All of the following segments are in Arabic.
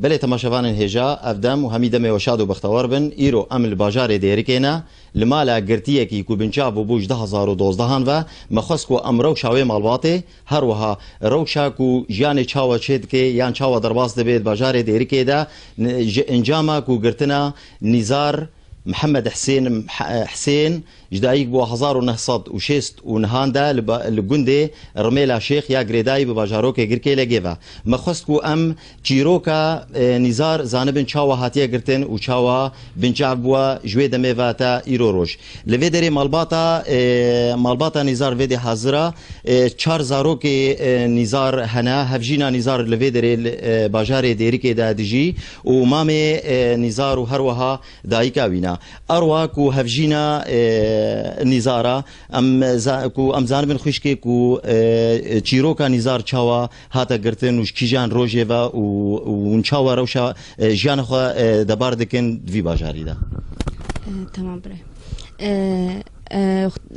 بله تماشاوان هجا افدم و همیدم و شاد و بختوار بن ایرو ام الباجار دیریکینا لمالا گرتیه کی کو بنچاب و بوج 2012 هان و مخص کو امرو شاوی مالباته هر وها روشا کو جان چاوا چید کی یان چاوا درباس دبید باجار دیریکی دا انجاما کو گرتنا نزار محمد حسين جدايق بو 1906 ونهاندا لجندي رميلا شيخ يا جريداي بباجاروك غيركي لجيفا مخصكو ام تشيروكا نزار زانبن تشاوا هاتيا غرتن و تشاوا بنجابوا جويدا ميفاتا ايروروش لفيدري مالباتا نزار فيدي حاضره تشار زاروكي نزار هنا هفجينا نزار لفيدري باجاري ديريكي دا دجي ومامي نزار وهروها دايكا وينا ارواكو هفجينا نزارا ام زانبن خوشکی کو چیروکا نزار چاوا هاتا گرتن و کیجان روجیوا و چاوا روشا جان خو دبار دکن دوی باجاری دا تمام بره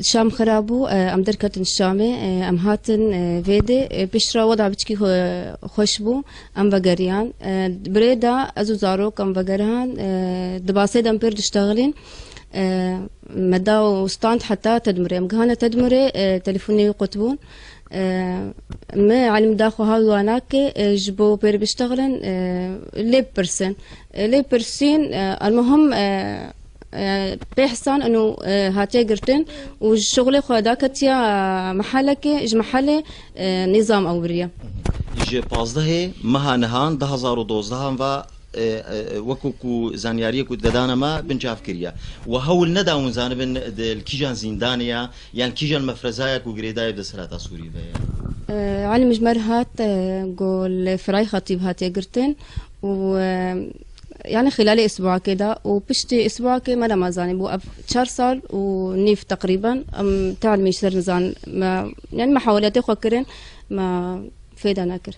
شام خرابو ام دركتن الشامي ام هاتن فيدي بشرا وضع بتشكي خوشبو ام بقريان بريدا ازو زاروك ام بقرهان دباسي دم بيرد اشتغلين مداو ستاند حتى تدمري ام كهانة تدمري تليفوني يقطبون ما علم داخو هاي واناك جبو بير بيشتغلن لي برسين المهم بيحسن انه هاتي قرتن والشغل خداك يا محلك اج محل نظام اوريه جي بازده مهانهان 2012 و وكوكو زانياريه كو ددانما بنجاف كريا وهول نداون زانبن الكيجان زندانيا يعني كيجان مفرزايا كو غريداي بسراتا سوري علم جمر هات قول فراي خطيب هاتي قرتن و يعني خلال اسبوع كده وبشتي اسبوع كده ما لما زاني بو 4 صار ونيف تقريبا تعلمي شر نزان ما يعني محاولاتي خكرن ما فيدا ناكر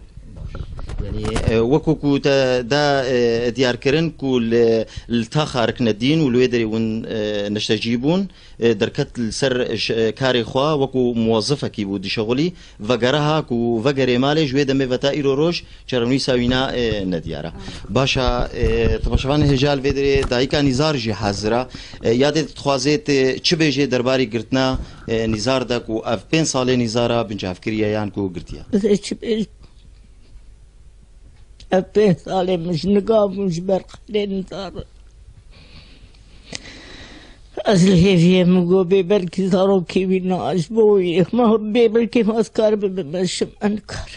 يعني وكوكو دا ديار كرن كل التاخارك ندين والويدري ون نشتجيبون دركت السر كاري خوا وكو موظفة كي بود شغلي وغرها كو وغري مالي جويدا ميفتا ايرو روش چرمني ساوينا نديارا باشا تماشوان هجال ويدري دايكا نزار جي حاضرة ياد تخوازيت چه بيجي درباري گرتنا نزار دا كو اف 5 سال نزارا بنجاف كريا يان كو گرتيا أبين صالح مش نقاب مش برق لين صار أصل هي في مقوبي بركي صاروا كيفي ناش بوي ما هو بيبركي ما أسكار بمشم أنكر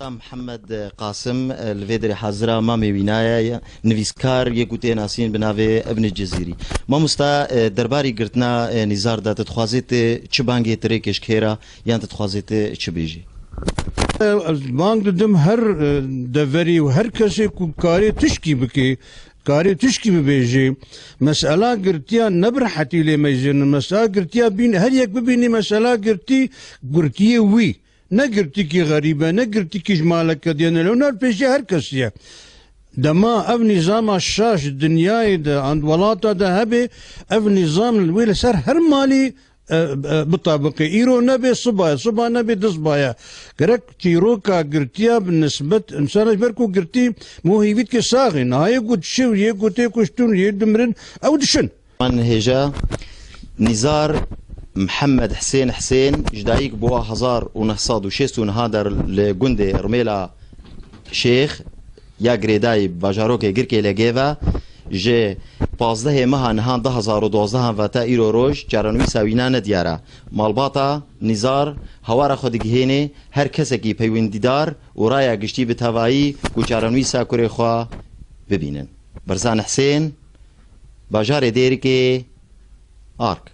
محمد قاسم الفيدري حاضرة مامي وينايا نفيسكار يقوتي ناسين بناوي ابن الجزيري ما مستا درباري قرتنا نزار دا تتخوازيت چبانگي تريكش كيرا يان تتخوازيت چبيجي مانگ دم هر دفری و هر کسی کو کاری تشکی بکی کاری تشکی ببیجی مسئله گرتیا نبر حتی لی میزن مسئله گرتیا بین هر یک ببینی مسئله گرتی وی نه گرتی کی غریبه نه گرتی کی جمالک دیانه لونر پیشی هر کسیه دما اف نظام الشاش دنیای ده عند ولاتا ده هبه اف نظام الويل سر هر مالي بطابقي ايرو نبي صبا نبي دصبايا كرك تيروكا قرتيا بالنسبة انسان بركو قرتي مو هي بيتك صاغي نهاية قد شو يقول تيكوشتون يدمرن او دشن من هجا نزار محمد حسين جدايك بوا 1906 هادر لجندي رميلا شيخ يا جريداي باجاروكي غيركي لجيفا جه 15 ماه نهان 2012 و تا ایرو روش جارانوی ساوینا ندیاره مالباتا نزار هوارا خود گهینه هر کسی کی پیوندیدار و رایا گشتی به توایی کو جارانوی ساکوری خوا ببینن برزان حسین باجار دیری که آرک